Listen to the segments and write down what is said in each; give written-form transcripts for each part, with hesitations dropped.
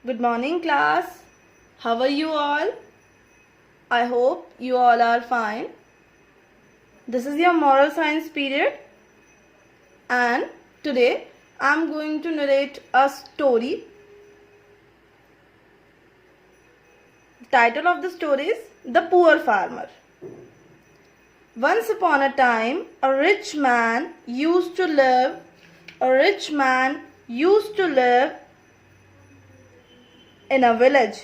Good morning, class. How are you all? I hope you all are fine. This is your moral science period, and today I am going to narrate a story. The title of the story is The Poor Farmer. Once upon a time, a rich man used to live in a village.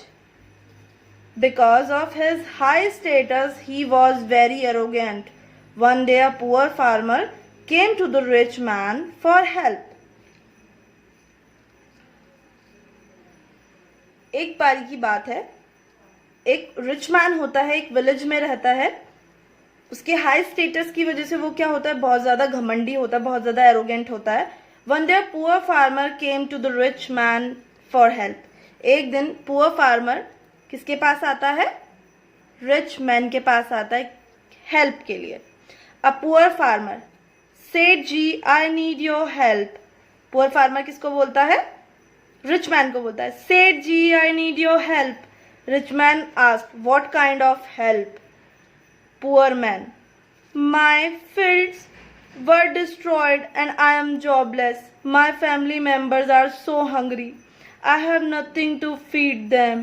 Because of his high status, he was very arrogant. One day, a poor farmer came to the rich man for help. एक बारी की बात है, एक rich man होता है, एक village में रहता है. उसके हाई स्टेटस की वजह से वो क्या होता है, बहुत ज्यादा घमंडी होता है, बहुत ज्यादा एरोगेंट होता है. One day poor farmer came to the rich man for help. एक दिन पुअर फार्मर किसके पास आता है? रिच मैन के पास आता है हेल्प के लिए. अ poor farmer, Seth ji I need your help. Poor farmer किसको बोलता है? रिच मैन को बोलता है, Seth ji I need your help. Rich man asked, what kind of help? Poor man, my fields were destroyed and I am jobless. My family members are so hungry. I have nothing to feed them.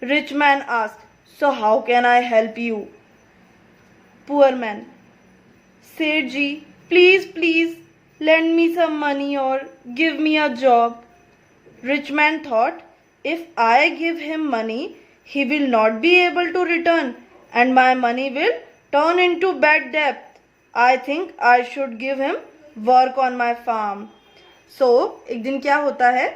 Rich man asked, so how can I help you? Poor man, Seth ji, please lend me some money or give me a job. Rich man thought, if I give him money, he will not be able to return and my money will turn into bad debt. I think I should give him work on my farm. So, एक दिन क्या होता है,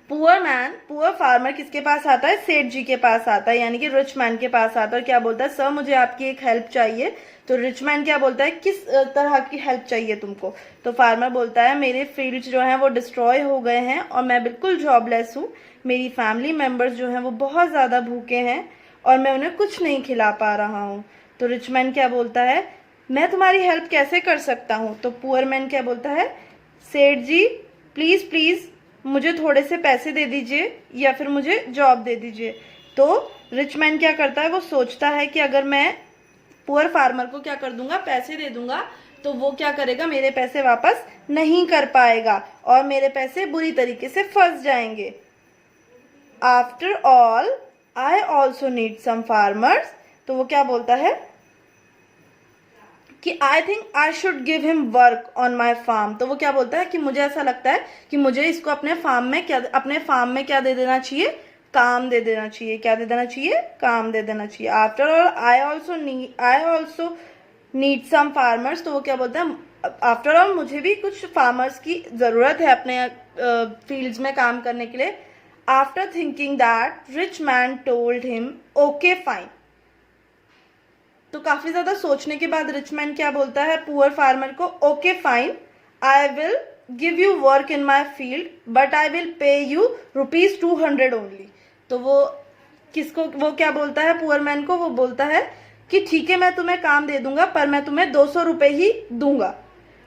poor farmer किसके पास आता है? सेठ जी के पास आता है, यानी कि रिच मैन के पास आता है. और क्या बोलता है? सर मुझे आपकी एक हेल्प चाहिए. तो रिच मैन क्या बोलता है, किस तरह की हेल्प चाहिए तुमको? तो फार्मर बोलता है, मेरे फील्ड्स जो हैं वो डिस्ट्रॉय हो गए हैं और मैं बिल्कुल जॉबलेस हूँ. मेरी फैमिली मेम्बर्स जो हैं वो बहुत ज़्यादा भूखे हैं और मैं उन्हें कुछ नहीं खिला पा रहा हूँ. तो रिच मैन क्या बोलता है, मैं तुम्हारी हेल्प कैसे कर सकता हूँ? तो पुअर मैन क्या बोलता है, सेठ जी प्लीज मुझे थोड़े से पैसे दे दीजिए या फिर मुझे जॉब दे दीजिए. तो रिच मैन क्या करता है, वो सोचता है कि अगर मैं पुअर फार्मर को क्या कर दूंगा, पैसे दे दूंगा, तो वो क्या करेगा, मेरे पैसे वापस नहीं कर पाएगा और मेरे पैसे बुरी तरीके से फंस जाएंगे. After all I also need some farmers. तो वो क्या बोलता है कि I think I should give him work on my farm. तो वो क्या बोलता है कि मुझे ऐसा लगता है कि मुझे इसको अपने फार्म में क्या दे देना चाहिए, काम दे देना चाहिए. क्या दे देना चाहिए? काम दे देना चाहिए. After all I also need some farmers. तो वो क्या बोलता है, आफ्टर ऑल मुझे भी कुछ फार्मर्स की जरूरत है अपने फील्ड्स में काम करने के लिए. After thinking that, rich man told him, okay fine. तो काफी ज्यादा सोचने के बाद रिच मैन क्या बोलता है पुअर फार्मर को, okay fine, I will give you work in my field but I will pay you ₹200 only. तो वो क्या बोलता है पुअर मैन को, वो बोलता है कि ठीक है मैं तुम्हें काम दे दूंगा पर मैं तुम्हें 200 रुपए ही दूंगा.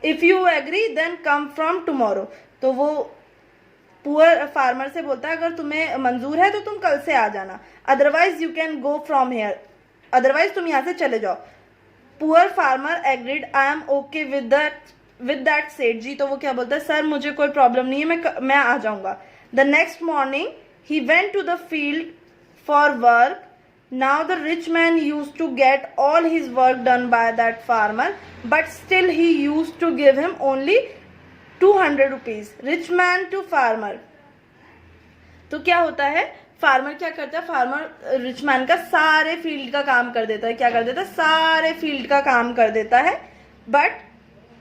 If you agree then come from tomorrow. तो वो पुअर फार्मर से बोलता है, अगर तुम्हें मंजूर है तो तुम कल से आ जाना, otherwise you can go from here, otherwise तुम यहाँ से चले जाओ. Poor farmer agreed, I am okay with that सेठ जी. तो वो क्या बोलता है, सर मुझे कोई प्रॉब्लम नहीं है, मैं आ जाऊंगा. The next morning he went to the field for work. Now the rich man use to get all his work done by that farmer but still he use to give him only 200 rupees. Rich man to farmer. तो क्या होता है, farmer क्या करता है, farmer rich man का सारे field का काम कर देता है. क्या कर देता है, सारे फील्ड का काम कर देता है. बट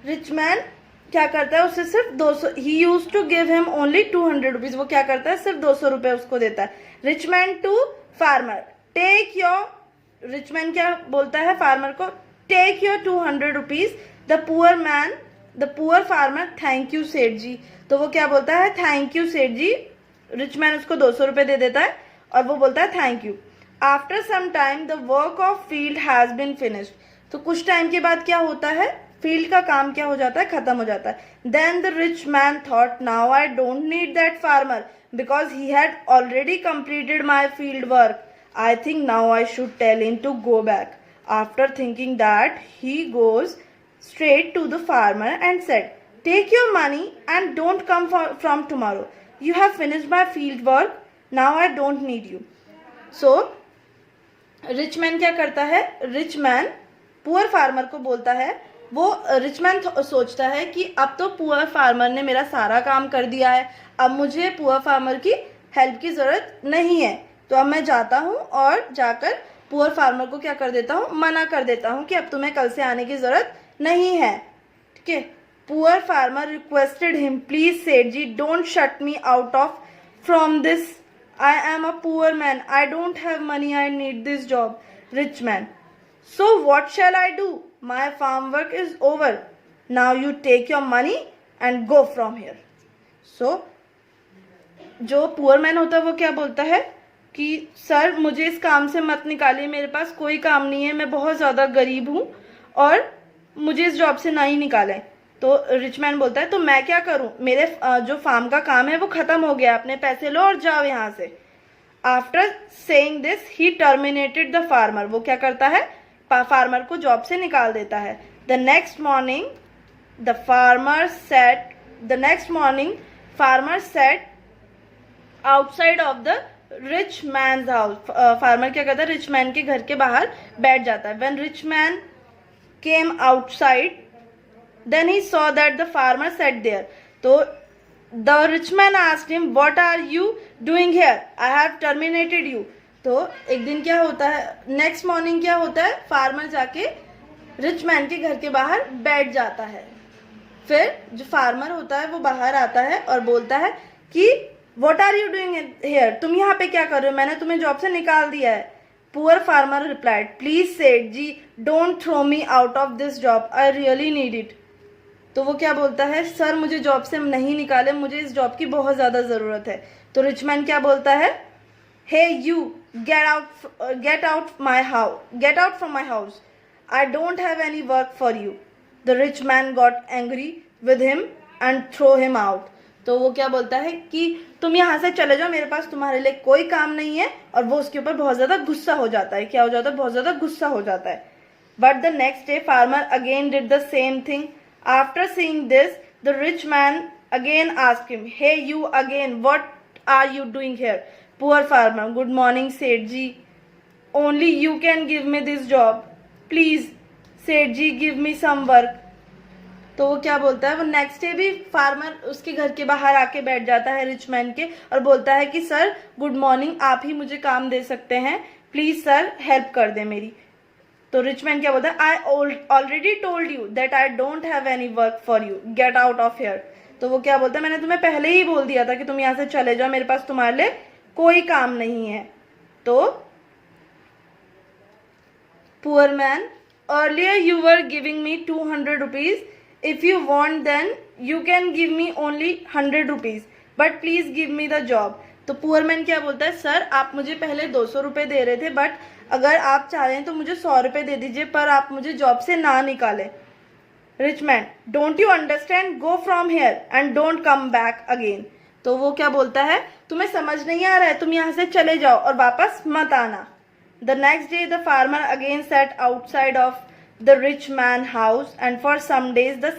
रिच मैन क्या करता है, उसे सिर्फ 200, ही use to give him only 200 rupees. वो क्या करता है, सिर्फ 200 रुपए उसको देता है. Rich man to farmer, take your, rich man क्या बोलता है फार्मर को, take your 200 rupees. The poor farmer, thank you सेठ जी. तो वो क्या बोलता है, थैंक यू सेठ जी. रिच मैन उसको 200 रुपए दे देता है और वो बोलता है thank you. After some time the work of field has been finished. तो कुछ टाइम के बाद क्या होता है, फील्ड का काम क्या हो जाता है, खत्म हो जाता है। Then the rich man thought now I don't need that farmer because he had already completed my field work. I think now I should tell him to go back. After thinking that he goes straight to the farmer and said, take your money and don't come from tomorrow. You have finished my field work. Now I don't need you. So, rich man क्या करता है, rich man poor farmer को बोलता है, वो rich man सोचता है कि अब तो पुअर फार्मर ने मेरा सारा काम कर दिया है, अब मुझे पुअर फार्मर की हेल्प की ज़रूरत नहीं है, तो अब मैं जाता हूँ और जाकर पुअर फार्मर को क्या कर देता हूँ, मना कर देता हूँ कि अब तुम्हें कल से आने की ज़रूरत नहीं है। ठीक है। Poor farmer requested him, please Seth ji don't shut me out of from this, I am a poor man, I don't have money, I need this job. Rich man, so what shall I do, my farm work is over, now you take your money and go from here. So जो poor man होता है वो क्या बोलता है कि sir मुझे इस काम से मत निकालिए, मेरे पास कोई काम नहीं है, मैं बहुत ज़्यादा गरीब हूँ और मुझे इस जॉब से ना ही निकालें। तो रिच मैन बोलता है तो मैं क्या करूं, मेरे जो फार्म का काम है वो खत्म हो गया, अपने पैसे लो और जाओ यहाँ से। After saying this he terminated the farmer, वो क्या करता है, फार्मर को जॉब से निकाल देता है। The next morning farmer set outside of the rich mains house. Farmer क्या करता है, रिच मैन के घर के बाहर बैठ जाता है। When rich man came outside, then he saw that the farmer sat there. So the rich man asked him, what are you doing here, I have terminated you. तो एक दिन क्या होता है, नेक्स्ट मॉर्निंग क्या होता है, फार्मर जाके रिच मैन के घर के बाहर बैठ जाता है। फिर जो फार्मर होता है वो बाहर आता है और बोलता है कि what are you doing here, तुम यहाँ पे क्या कर रहे हो, मैंने तुम्हें जॉब से निकाल दिया है। Poor farmer replied, please Seth ji don't throw me out of this job, I really need it. तो वो क्या बोलता है, सर मुझे जॉब से नहीं निकाले, मुझे इस जॉब की बहुत ज़्यादा ज़रूरत है। तो रिच मैन क्या बोलता है, hey you get out from my house, I don't have any work for you. The rich man got angry with him and throw him out. तो वो क्या बोलता है कि तुम यहाँ से चले जाओ, मेरे पास तुम्हारे लिए कोई काम नहीं है, और वो उसके ऊपर बहुत ज़्यादा गुस्सा हो जाता है। क्या हो जाता है, बहुत ज़्यादा गुस्सा हो जाता है। But the next day farmer again did the same thing. After seeing this the rich man again asked him, hey you again what are you doing here. Poor farmer, good morning Seth ji, only you can give me this job, please Seth ji give me some work. तो वो क्या बोलता है, वो next day भी farmer उसके घर के बाहर आके बैठ जाता है रिच मैन के, और बोलता है कि सर गुड मॉर्निंग, आप ही मुझे काम दे सकते हैं, प्लीज सर हेल्प कर दे मेरी। तो रिच मैन क्या बोलता है, I already told you that I don't have any work for you, get out of here. तो वो क्या बोलता है, मैंने तुम्हें पहले ही बोल दिया था कि तुम यहाँ से चले जाओ, मेरे पास तुम्हारे लिए कोई काम नहीं है। तो poor man, earlier you were giving me 200 rupees, if you want then you can give me only 100 rupees but please give me the job। तो पुअर मैन क्या बोलता है, सर आप मुझे पहले 200 रुपये दे रहे थे, बट अगर आप चाह रहे हैं तो मुझे 100 रुपये दे दीजिए, पर आप मुझे जॉब से ना निकालें। Rich man, don't you understand, go from here and don't come back again. तो वो क्या बोलता है, तुम्हें समझ नहीं आ रहा है, तुम यहाँ से चले जाओ और वापस मत आना। The next day the farmer again set outside of the rich man house, and for some days the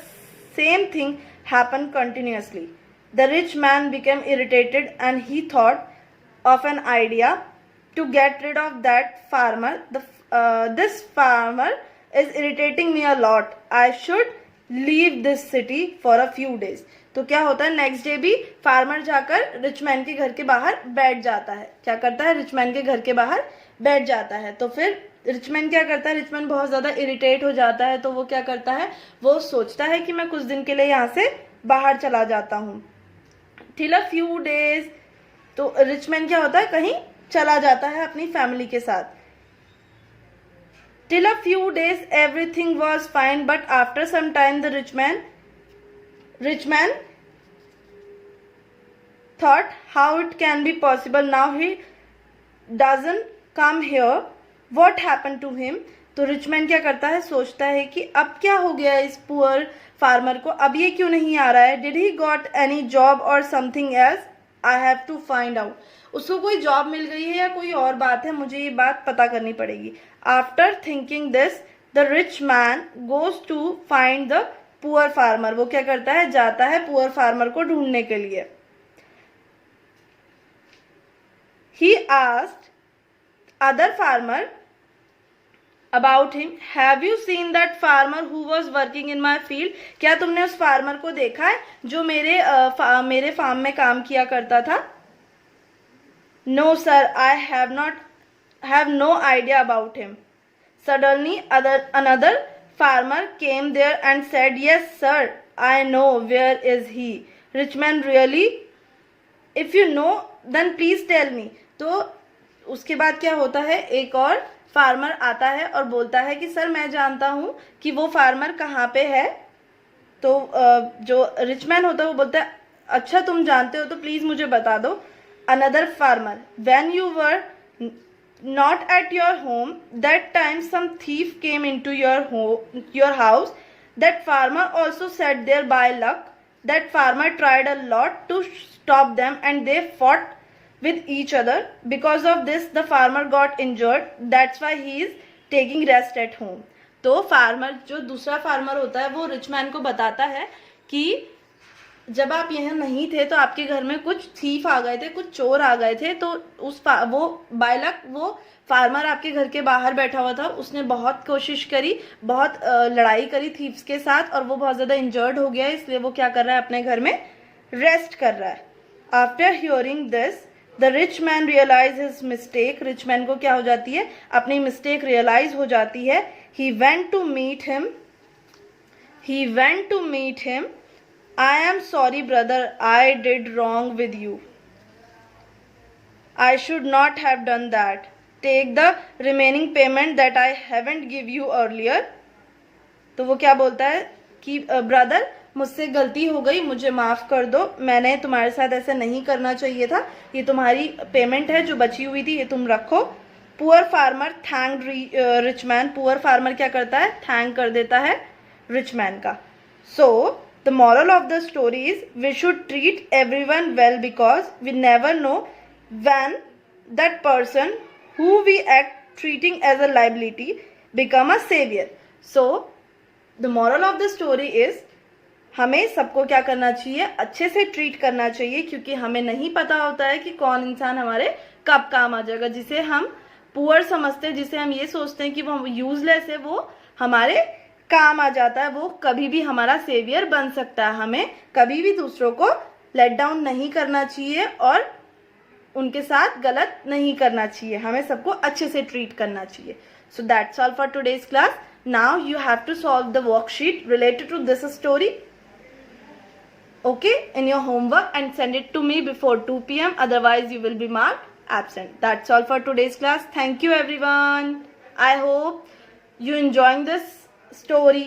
same thing happened continuously. The rich man became irritated and he thought of an idea to get rid of that farmer. This farmer is irritating me a lot, I should leave this city for a few days। तो क्या होता है, next day भी farmer जाकर rich man के घर के बाहर बैठ जाता है। क्या करता है, रिच मैन के घर के बाहर बैठ जाता है। तो फिर रिचमैन क्या करता है, रिचमैन बहुत ज़्यादा इरिटेट हो जाता है। तो वो क्या करता है, वो सोचता है कि मैं कुछ दिन के लिए यहाँ से बाहर चला जाता हूँ, टिल अ फ्यू डेज। तो रिचमैन क्या होता है, कहीं चला जाता है अपनी फैमिली के साथ। Till a few days everything was fine, but after some time the rich man thought how it can be possible, now he doesn't come here, what happened to him। तो रिच मैन क्या करता है, सोचता है कि अब क्या हो गया इस पुअर फार्मर को, अब ये क्यों नहीं आ रहा है. Did he got any job और something else, I have to find out. उसको कोई जॉब मिल गई है या कोई और बात है, मुझे ये बात पता करनी पड़ेगी. After thinking this the rich man goes to find the poor farmer. वो क्या करता है, जाता है पुअर फार्मर को ढूंढने के लिए. He asked other farmer about him, have you seen that farmer who was working in my field. क्या तुमने उस फार्मर को देखा है जो मेरे फार्म में काम किया करता था. No sir, I have no idea about him. Suddenly another farmer came there and said, yes sir, I know where is he. Rich man, really? If you know then please tell me. तो उसके बाद क्या होता है, एक और farmer आता है और बोलता है कि सर मैं जानता हूँ कि वो फार्मर कहाँ पे है. तो जो रिच मैन होता है वो बोलता है, अच्छा तुम जानते हो तो प्लीज मुझे बता दो. Another farmer, when you were not at your home that time some thief came into your house. That farmer also sat there by luck. That farmer tried a lot to stop them and they fought with each other. Because of this the farmer got injured, that's why he is taking rest at home. तो farmer, जो दूसरा farmer होता है वो rich man को बताता है कि जब आप यहाँ नहीं थे तो आपके घर में कुछ थीफ आ गए थे, कुछ चोर आ गए थे. तो वो बायलक वो फार्मर आपके घर के बाहर बैठा हुआ था, उसने बहुत कोशिश करी, बहुत लड़ाई करी थीफ्स के साथ और वो बहुत ज़्यादा इंजर्ड हो गया, इसलिए वो क्या कर रहा है, अपने घर में रेस्ट कर रहा है. After hearing this the rich man realize his mistake. Rich man को क्या हो जाती है, अपनी मिस्टेक रियलाइज हो जाती है. He went to meet him. I am sorry brother, I did wrong with you. I should not have done that. Take the remaining payment that I haven't give you earlier. तो वो क्या बोलता है कि brother मुझसे गलती हो गई, मुझे माफ़ कर दो, मैंने तुम्हारे साथ ऐसा नहीं करना चाहिए था, ये तुम्हारी पेमेंट है जो बची हुई थी, ये तुम रखो. Poor farmer thanked rich man. Poor farmer क्या करता है, थैंक कर देता है रिच मैन का. So the moral of the story is we should treat everyone well because we never know when that person who we act treating as a liability become a saviour. So the moral of the story is हमें सबको क्या करना चाहिए, अच्छे से treat करना चाहिए, क्योंकि हमें नहीं पता होता है कि कौन इंसान हमारे कब काम आ जाएगा. जिसे हम पुअर समझते हैं, जिसे हम ये सोचते हैं कि वो यूजलेस है, वो हमारे काम आ जाता है, वो कभी भी हमारा सेवियर बन सकता है. हमें कभी भी दूसरों को लेट डाउन नहीं करना चाहिए और उनके साथ गलत नहीं करना चाहिए. हमें सबको अच्छे से ट्रीट करना चाहिए. So that's all for today's class. Now you have to solve the worksheet related to this story, okay, in your homework and send it to me before 2 p.m. otherwise you will be marked absent. That's all for today's class. Thank you everyone. I hope you enjoying this story.